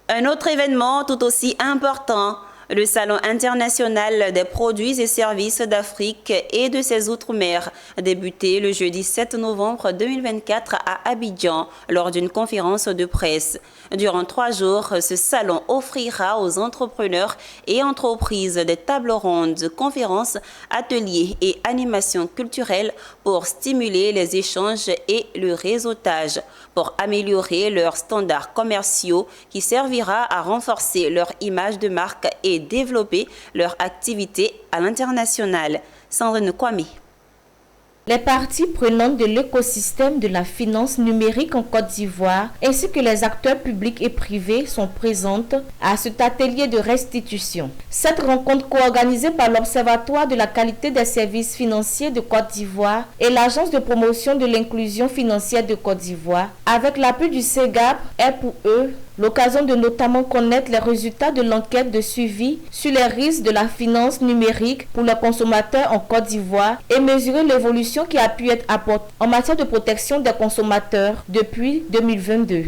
Un autre événement tout aussi important, le Salon international des produits et services d'Afrique et de ses outre-mer, débuté le jeudi 7 novembre 2024 à Abidjan lors d'une conférence de presse. Durant 3 jours, ce salon offrira aux entrepreneurs et entreprises des tables rondes, conférences, ateliers et animations culturelles pour stimuler les échanges et le réseautage, pour améliorer leurs standards commerciaux qui servira à renforcer leur image de marque et développer leur activité à l'international. Sandrine Kwame. Les parties prenantes de l'écosystème de la finance numérique en Côte d'Ivoire ainsi que les acteurs publics et privés sont présentes à cet atelier de restitution. Cette rencontre co-organisée par l'Observatoire de la qualité des services financiers de Côte d'Ivoire et l'Agence de promotion de l'inclusion financière de Côte d'Ivoire avec l'appui du SEGAP est pour eux l'occasion de notamment connaître les résultats de l'enquête de suivi sur les risques de la finance numérique pour les consommateurs en Côte d'Ivoire et mesurer l'évolution qui a pu être apportée en matière de protection des consommateurs depuis 2022.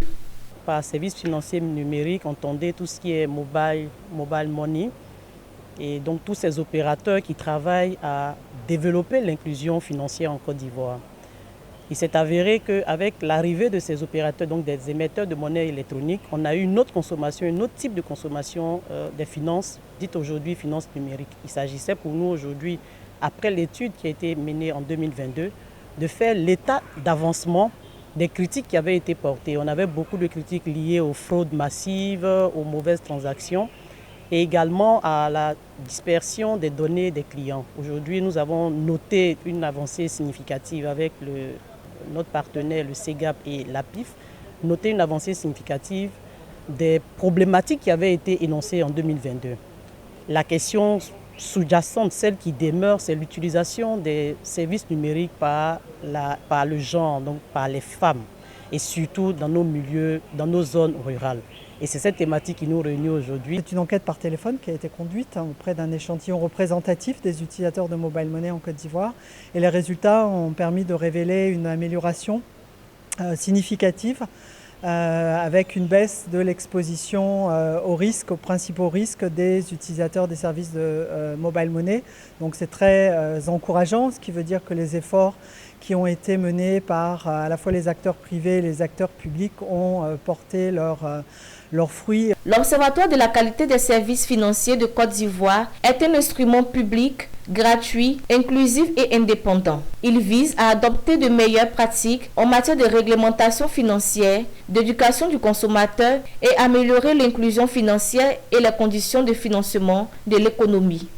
Par services financiers numériques, entendez tout ce qui est mobile money et donc tous ces opérateurs qui travaillent à développer l'inclusion financière en Côte d'Ivoire. Il s'est avéré qu'avec l'arrivée de ces opérateurs, donc des émetteurs de monnaie électronique, on a eu une autre consommation, un autre type de consommation des finances, dites aujourd'hui finances numériques. Il s'agissait pour nous aujourd'hui, après l'étude qui a été menée en 2022, de faire l'état d'avancement des critiques qui avaient été portées. On avait beaucoup de critiques liées aux fraudes massives, aux mauvaises transactions et également à la dispersion des données des clients. Aujourd'hui, nous avons noté une avancée significative avec notre partenaire, le SEGAP et l'APIF, noter une avancée significative des problématiques qui avaient été énoncées en 2022. La question sous-jacente, celle qui demeure, c'est l'utilisation des services numériques par le genre, donc par les femmes, et surtout dans nos milieux, dans nos zones rurales. Et c'est cette thématique qui nous réunit aujourd'hui. C'est une enquête par téléphone qui a été conduite auprès d'un échantillon représentatif des utilisateurs de mobile money en Côte d'Ivoire. Et les résultats ont permis de révéler une amélioration significative avec une baisse de l'exposition aux principaux risques des utilisateurs des services de mobile money. Donc c'est très encourageant, ce qui veut dire que les efforts qui ont été menés par à la fois les acteurs privés et les acteurs publics ont porté leurs fruits. L'Observatoire de la qualité des services financiers de Côte d'Ivoire est un instrument public, gratuit, inclusif et indépendant. Il vise à adopter de meilleures pratiques en matière de réglementation financière, d'éducation du consommateur et améliorer l'inclusion financière et les conditions de financement de l'économie.